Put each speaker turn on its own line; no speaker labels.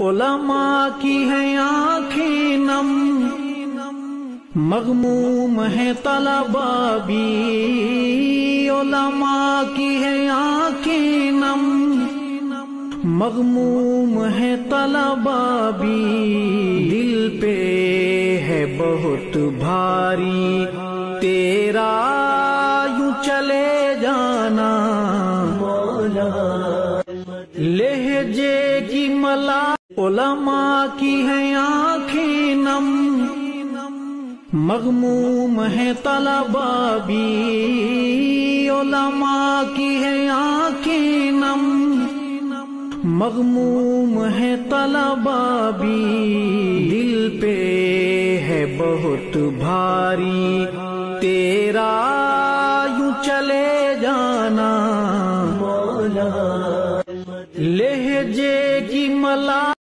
علماء کی ہیں آنکھیں نم، مغموم ہے طلباء بھی، علماء کی ہیں آنکھیں نم، مغموم ہے طلباء بھی، دل پہ ہے بہت بھاری تیرا یوں چلے جانا مولا، لہجے کی ملا علماء کی ہیں آنکھیں نم، مغموم ہے طلباء بھی، علماء کی ہیں آنکھیں نم، مغموم ہے طلباء بھی، دل پہ ہے بہت بھاری تیرا یوں چلے جانا مولا، لہجے کی ملا